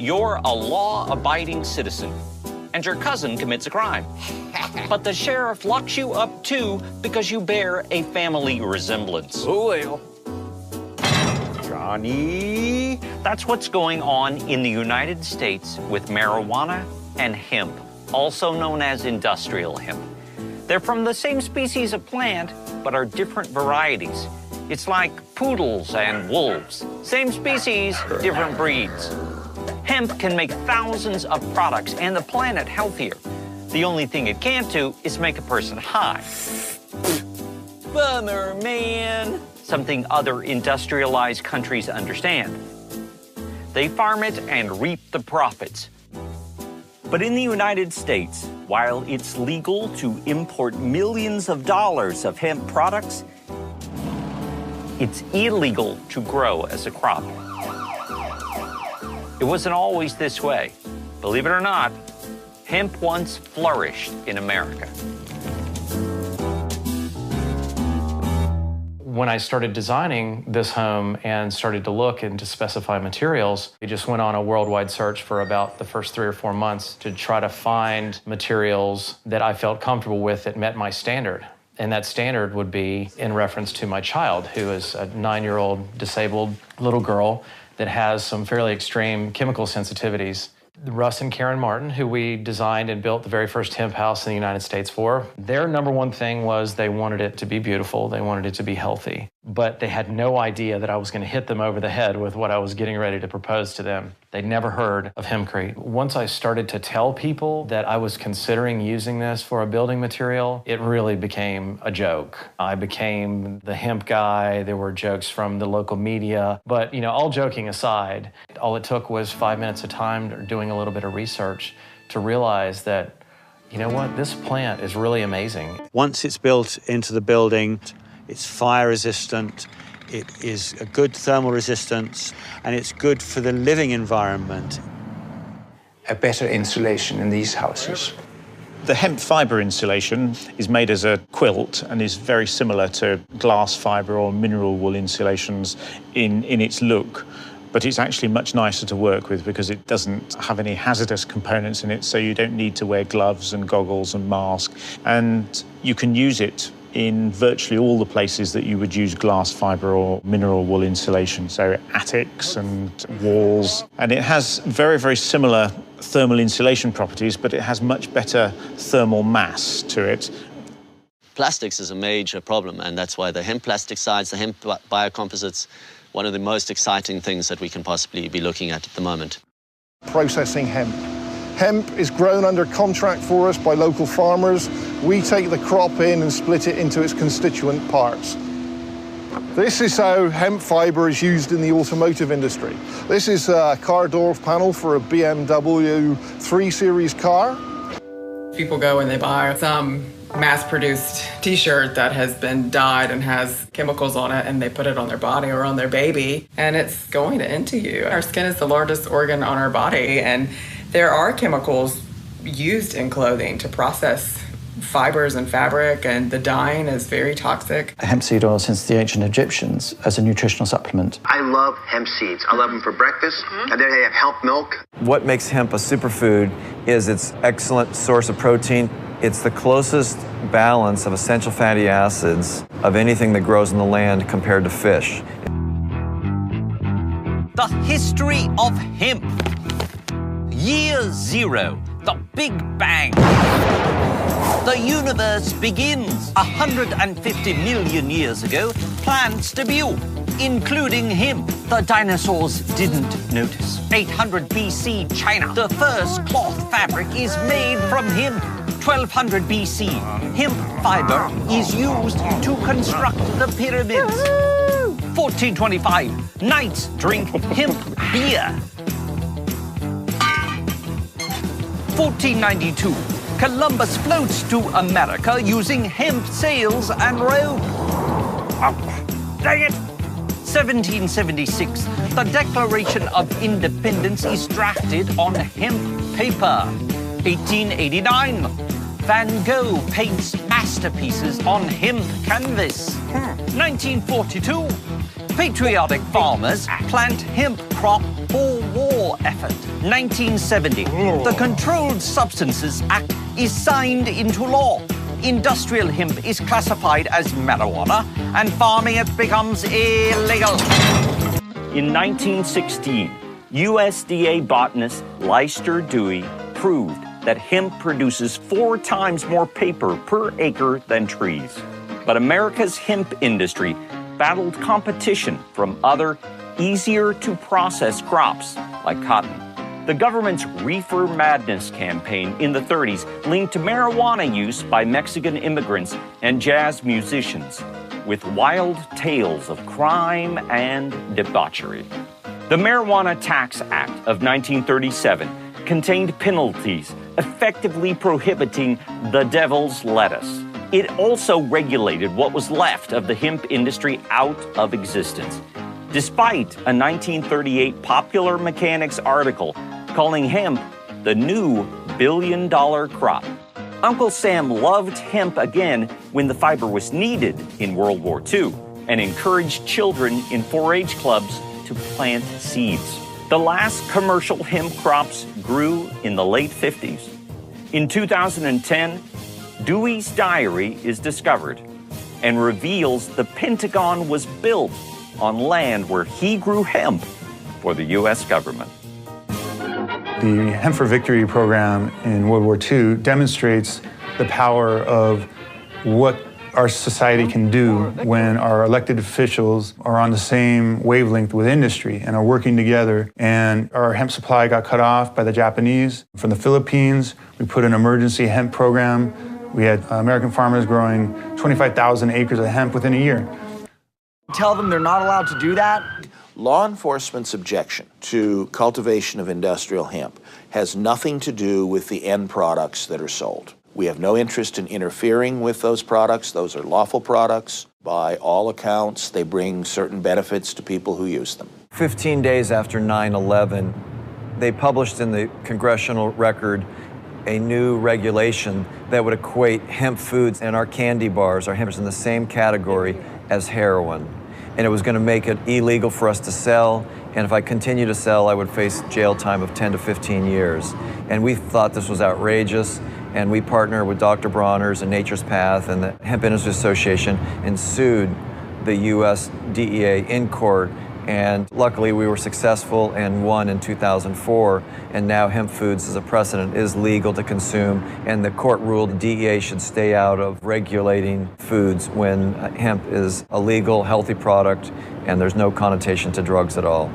you're a law-abiding citizen, and your cousin commits a crime. But the sheriff locks you up too because you bear a family resemblance. Oh, well. Johnny. That's what's going on in the United States with marijuana and hemp, also known as industrial hemp. They're from the same species of plant, but are different varieties. It's like poodles and wolves. Same species, different breeds. Hemp can make thousands of products and the planet healthier. The only thing it can't do is make a person high. Bummer, man. Something other industrialized countries understand. They farm it and reap the profits. But in the United States, while it's legal to import millions of dollars of hemp products, it's illegal to grow as a crop. It wasn't always this way. Believe it or not, hemp once flourished in America. When I started designing this home and started to look and to specify materials, we just went on a worldwide search for about the first 3 or 4 months to try to find materials that I felt comfortable with that met my standard. And that standard would be in reference to my child, who is a 9-year-old disabled little girl that has some fairly extreme chemical sensitivities. Russ and Karen Martin, who we designed and built the very first hemp house in the United States for, their number one thing was they wanted it to be beautiful, they wanted it to be healthy. But they had no idea that I was going to hit them over the head with what I was getting ready to propose to them. They'd never heard of hempcrete. Once I started to tell people that I was considering using this for a building material, it really became a joke. I became the hemp guy. There were jokes from the local media. But, all joking aside, all it took was 5 minutes of time doing a little bit of research to realize that, this plant is really amazing. Once it's built into the building, it's fire resistant, it is a good thermal resistance, and it's good for the living environment. A better insulation in these houses. The hemp fibre insulation is made as a quilt and is very similar to glass fibre or mineral wool insulations in its look. But it's actually much nicer to work with because it doesn't have any hazardous components in it, so you don't need to wear gloves and goggles and mask. And you can use it in virtually all the places that you would use glass fibre or mineral wool insulation, so attics and walls. And it has very, very similar thermal insulation properties, but it has much better thermal mass to it. Plastics is a major problem, and that's why the hemp plastic sides, the hemp biocomposites, one of the most exciting things that we can possibly be looking at the moment. Processing hemp. Hemp is grown under contract for us by local farmers. We take the crop in and split it into its constituent parts. This is how hemp fibre is used in the automotive industry. This is a car door panel for a BMW 3 Series car. People go and they buy some mass-produced t-shirt that has been dyed and has chemicals on it, and they put it on their body or on their baby, and it's going into you. Our skin is the largest organ on our body, and there are chemicals used in clothing to process fibers and fabric, and the dyeing is very toxic. Hemp seed oil since the ancient Egyptians as a nutritional supplement. I love hemp seeds. I love them for breakfast, and then they have hemp milk. What makes hemp a superfood is its excellent source of protein. It's the closest balance of essential fatty acids of anything that grows in the land compared to fish. The history of hemp. Year 0, the Big Bang. The universe begins. 150 million years ago, plants debut, including hemp. The dinosaurs didn't notice. 800 BC, China. The first cloth fabric is made from hemp. 1200 BC, hemp fiber is used to construct the pyramids. 1425, knights drink hemp beer. 1492, Columbus floats to America using hemp sails and rope. Oh, dang it! 1776, the Declaration of Independence is drafted on hemp paper. 1889, Van Gogh paints masterpieces on hemp canvas. 1942, Patriotic farmers plant hemp crop for war effort. 1970, the Controlled Substances Act is signed into law. Industrial hemp is classified as marijuana, and farming it becomes illegal. In 1916, USDA botanist Leicester Dewey proved that hemp produces 4 times more paper per acre than trees. But America's hemp industry battled competition from other, easier-to-process crops like cotton. The government's Reefer Madness campaign in the 30s linked marijuana use by Mexican immigrants and jazz musicians with wild tales of crime and debauchery. The Marijuana Tax Act of 1937 contained penalties effectively prohibiting the devil's lettuce. It also regulated what was left of the hemp industry out of existence, despite a 1938 Popular Mechanics article calling hemp the new billion-dollar crop. Uncle Sam loved hemp again when the fiber was needed in World War II and encouraged children in 4-H clubs to plant seeds. The last commercial hemp crops grew in the late 50s. In 2010, Dewey's diary is discovered and reveals the Pentagon was built on land where he grew hemp for the U.S. government. The Hemp for Victory program in World War II demonstrates the power of what our society can do when our elected officials are on the same wavelength with industry and are working together. And our hemp supply got cut off by the Japanese. From the Philippines, we put an emergency hemp program. We had American farmers growing 25,000 acres of hemp within a year. Tell them they're not allowed to do that. Law enforcement's objection to cultivation of industrial hemp has nothing to do with the end products that are sold. We have no interest in interfering with those products. Those are lawful products. By all accounts, they bring certain benefits to people who use them. 15 days after 9/11, they published in the Congressional Record a new regulation that would equate hemp foods and our candy bars, our hemp is in the same category as heroin. And it was going to make it illegal for us to sell, and if I continue to sell, I would face jail time of 10 to 15 years. And we thought this was outrageous, and we partnered with Dr. Bronner's and Nature's Path and the Hemp Industry Association and sued the U.S. DEA in court. And luckily we were successful and won in 2004, and now hemp foods as a precedent is legal to consume, and the court ruled the DEA should stay out of regulating foods when hemp is a legal, healthy product and there's no connotation to drugs at all.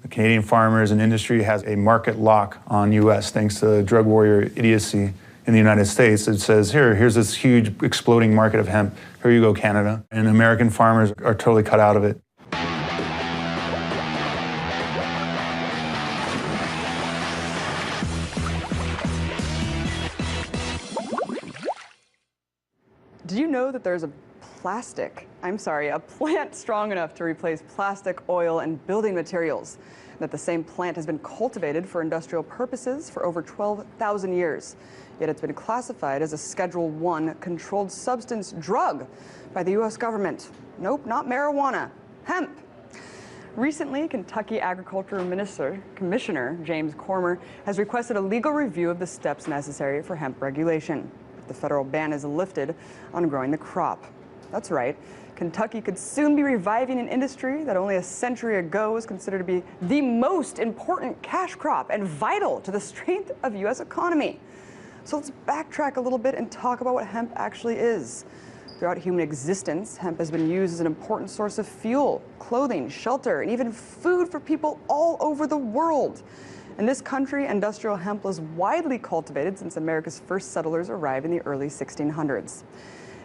The Canadian farmers and industry has a market lock on U.S. thanks to the drug warrior idiocy in the United States. It says, here's this huge exploding market of hemp. Here you go, Canada. And American farmers are totally cut out of it. Did you know that there's a plant strong enough to replace plastic, oil, and building materials? That the same plant has been cultivated for industrial purposes for over 12,000 years. Yet it's been classified as a Schedule I controlled substance drug by the U.S. government. Nope, not marijuana, hemp. Recently, Kentucky Agriculture Commissioner James Cormer has requested a legal review of the steps necessary for hemp regulation. The federal ban is lifted on growing the crop. That's right, Kentucky could soon be reviving an industry that only a century ago was considered to be the most important cash crop and vital to the strength of the U.S. economy. So let's backtrack a little bit and talk about what hemp actually is. Throughout human existence, hemp has been used as an important source of fuel, clothing, shelter, and even food for people all over the world. In this country, industrial hemp was widely cultivated since America's first settlers arrived in the early 1600s.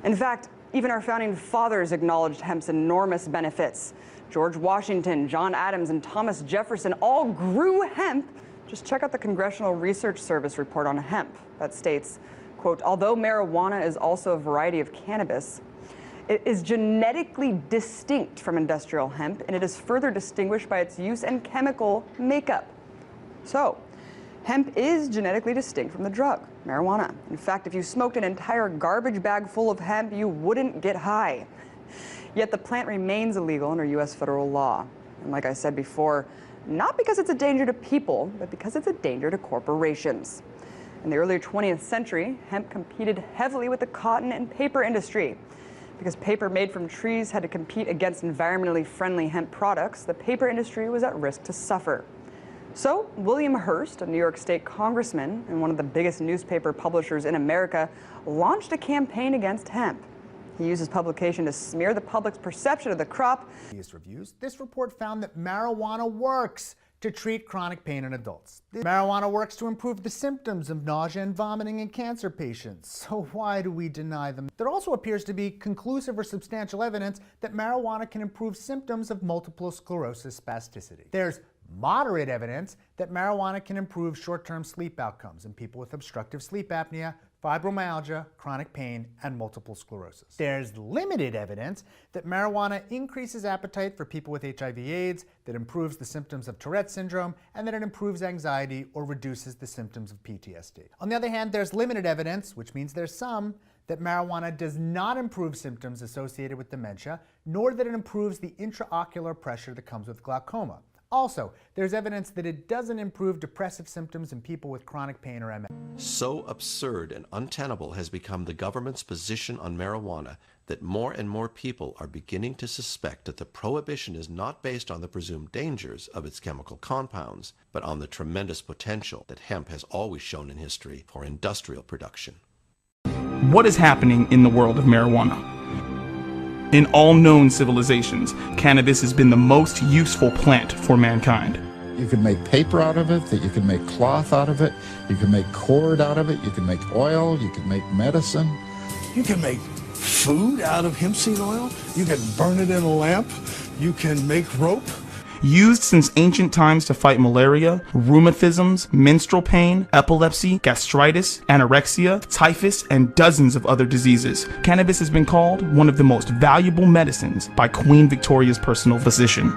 In fact, even our founding fathers acknowledged hemp's enormous benefits. George Washington, John Adams, and Thomas Jefferson all grew hemp. Just check out the Congressional Research Service report on hemp that states, quote, although marijuana is also a variety of cannabis, it is genetically distinct from industrial hemp, and it is further distinguished by its use and chemical makeup. So, hemp is genetically distinct from the drug, marijuana. In fact, if you smoked an entire garbage bag full of hemp, you wouldn't get high. Yet the plant remains illegal under U.S. federal law. And like I said before, not because it's a danger to people, but because it's a danger to corporations. In the early 20th century, hemp competed heavily with the cotton and paper industry. Because paper made from trees had to compete against environmentally friendly hemp products, the paper industry was at risk to suffer. So William Hearst, a New York State congressman and one of the biggest newspaper publishers in America, launched a campaign against hemp. He used his publication to smear the public's perception of the crop. Reviews, this report found that marijuana works to treat chronic pain in adults. Marijuana works to improve the symptoms of nausea and vomiting in cancer patients. So why do we deny them? There also appears to be conclusive or substantial evidence that marijuana can improve symptoms of multiple sclerosis spasticity. There's moderate evidence that marijuana can improve short-term sleep outcomes in people with obstructive sleep apnea, fibromyalgia, chronic pain, and multiple sclerosis. There's limited evidence that marijuana increases appetite for people with HIV/AIDS, that improves the symptoms of Tourette syndrome, and that it improves anxiety or reduces the symptoms of PTSD. On the other hand, there's limited evidence, which means there's some, that marijuana does not improve symptoms associated with dementia, nor that it improves the intraocular pressure that comes with glaucoma. Also, there's evidence that it doesn't improve depressive symptoms in people with chronic pain or MS. So absurd and untenable has become the government's position on marijuana that more and more people are beginning to suspect that the prohibition is not based on the presumed dangers of its chemical compounds, but on the tremendous potential that hemp has always shown in history for industrial production. What is happening in the world of marijuana? In all known civilizations, cannabis has been the most useful plant for mankind. You can make paper out of it, that you can make cloth out of it, you can make cord out of it, you can make oil, you can make medicine. You can make food out of hemp seed oil, you can burn it in a lamp, you can make rope. Used since ancient times to fight malaria, rheumatisms, menstrual pain, epilepsy, gastritis, anorexia, typhus, and dozens of other diseases, cannabis has been called one of the most valuable medicines by Queen Victoria's personal physician.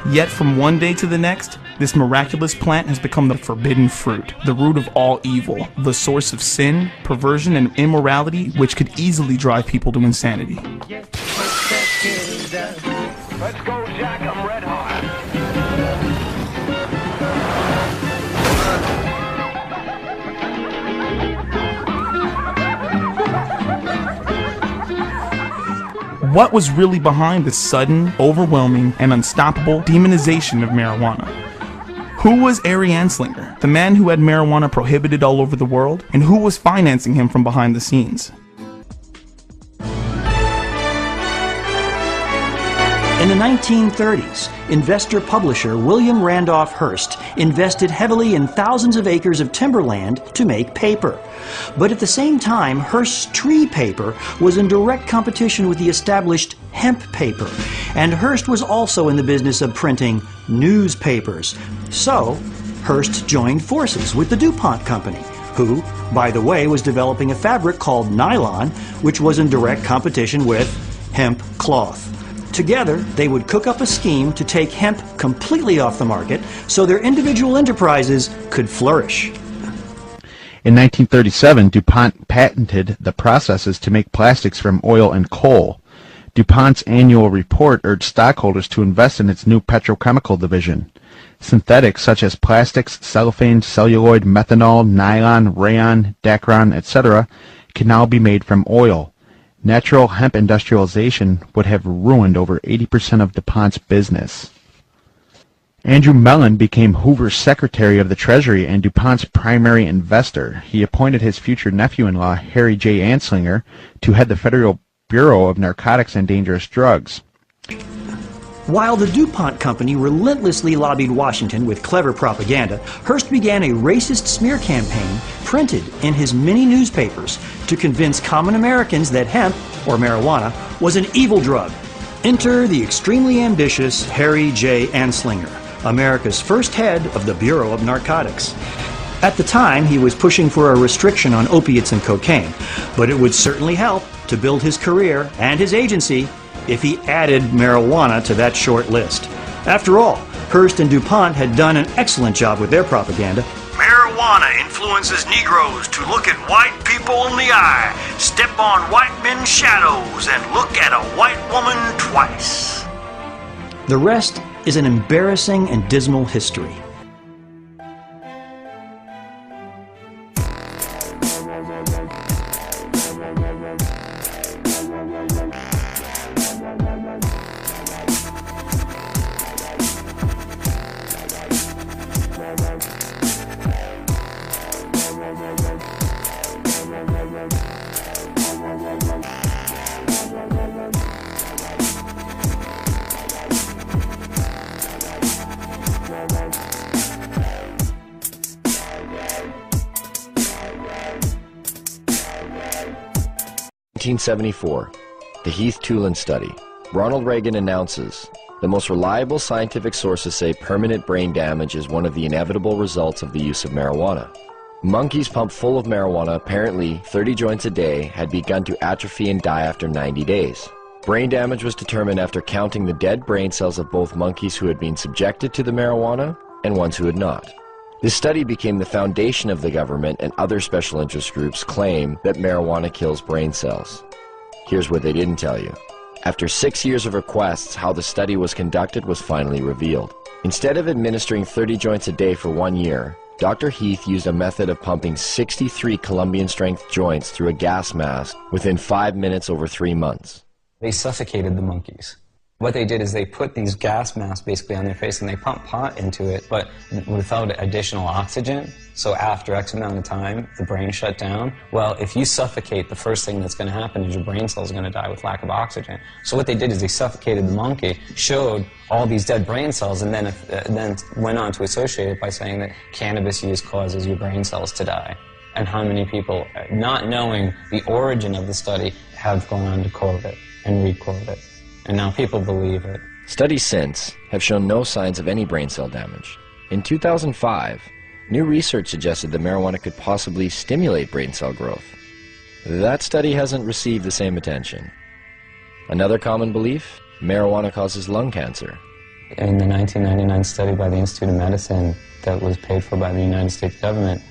Yet from one day to the next, this miraculous plant has become the forbidden fruit, the root of all evil, the source of sin, perversion, and immorality, which could easily drive people to insanity. Let's go, Jack. I'm red hot. What was really behind the sudden, overwhelming, and unstoppable demonization of marijuana? Who was Ari Anslinger, the man who had marijuana prohibited all over the world, and who was financing him from behind the scenes? In the 1930s, investor-publisher William Randolph Hearst invested heavily in thousands of acres of timberland to make paper. But at the same time, Hearst's tree paper was in direct competition with the established hemp paper, and Hearst was also in the business of printing newspapers. So, Hearst joined forces with the DuPont Company, who, by the way, was developing a fabric called nylon, which was in direct competition with hemp cloth. Together, they would cook up a scheme to take hemp completely off the market so their individual enterprises could flourish. In 1937, DuPont patented the processes to make plastics from oil and coal. DuPont's annual report urged stockholders to invest in its new petrochemical division. Synthetics such as plastics, cellophane, celluloid, methanol, nylon, rayon, Dacron, etc. can now be made from oil. Natural hemp industrialization would have ruined over 80% of DuPont's business. Andrew Mellon became Hoover's Secretary of the Treasury and DuPont's primary investor. He appointed his future nephew-in-law, Harry J. Anslinger, to head the Federal Bureau of Narcotics and Dangerous Drugs. While the DuPont Company relentlessly lobbied Washington with clever propaganda, Hearst began a racist smear campaign printed in his many newspapers to convince common Americans that hemp, or marijuana, was an evil drug. Enter the extremely ambitious Harry J. Anslinger, America's first head of the Bureau of Narcotics. At the time, he was pushing for a restriction on opiates and cocaine, but it would certainly help to build his career and his agency if he added marijuana to that short list. After all, Hearst and DuPont had done an excellent job with their propaganda. Marijuana marijuana influences Negroes to look at white people in the eye, step on white men's shadows, and look at a white woman twice. The rest is an embarrassing and dismal history. In 1974, the Heath-Tulin study. Ronald Reagan announces, the most reliable scientific sources say permanent brain damage is one of the inevitable results of the use of marijuana. Monkeys pumped full of marijuana, apparently 30 joints a day, had begun to atrophy and die after 90 days. Brain damage was determined after counting the dead brain cells of both monkeys who had been subjected to the marijuana and ones who had not. This study became the foundation of the government and other special interest groups' claim that marijuana kills brain cells. Here's what they didn't tell you. After 6 years of requests, how the study was conducted was finally revealed. Instead of administering 30 joints a day for 1 year, Dr. Heath used a method of pumping 63 Colombian-strength joints through a gas mask within 5 minutes over 3 months. They suffocated the monkeys. What they did is they put these gas masks basically on their face and they pumped pot into it, but without additional oxygen. So after X amount of time, the brain shut down. Well, if you suffocate, the first thing that's going to happen is your brain cells are going to die with lack of oxygen. So what they did is they suffocated the monkey, showed all these dead brain cells, and then went on to associate it by saying that cannabis use causes your brain cells to die. And how many people, not knowing the origin of the study, have gone on to quote it and re-quote it. And now people believe it. Studies since have shown no signs of any brain cell damage. In 2005, new research suggested that marijuana could possibly stimulate brain cell growth. That study hasn't received the same attention. Another common belief, marijuana causes lung cancer. In the 1999 study by the Institute of Medicine that was paid for by the United States government,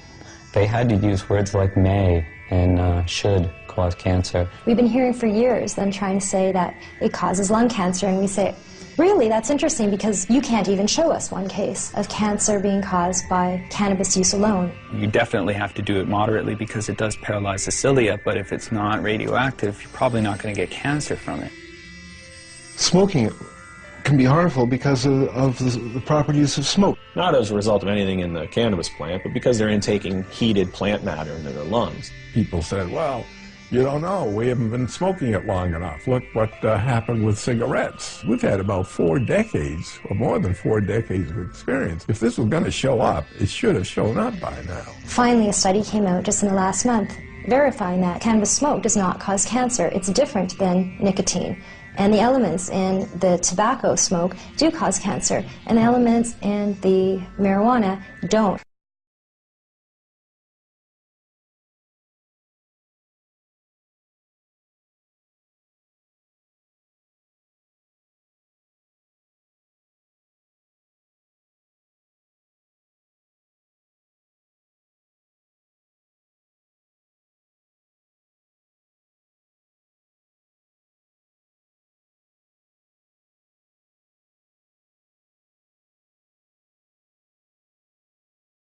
they had to use words like may and should cause cancer. We've been hearing for years them trying to say that it causes lung cancer, and we say, really, that's interesting because you can't even show us one case of cancer being caused by cannabis use alone. You definitely have to do it moderately because it does paralyze the cilia, but if it's not radioactive, you're probably not going to get cancer from it. Smoking can be harmful because of the properties of smoke. Not as a result of anything in the cannabis plant, but because they're intaking heated plant matter into their lungs. People said, well, you don't know, we haven't been smoking it long enough. Look what happened with cigarettes. We've had about 4 decades, or more than 4 decades of experience. If this was going to show up, it should have shown up by now. Finally, a study came out just in the last month verifying that cannabis smoke does not cause cancer. It's different than nicotine. And the elements in the tobacco smoke do cause cancer, and the elements in the marijuana don't.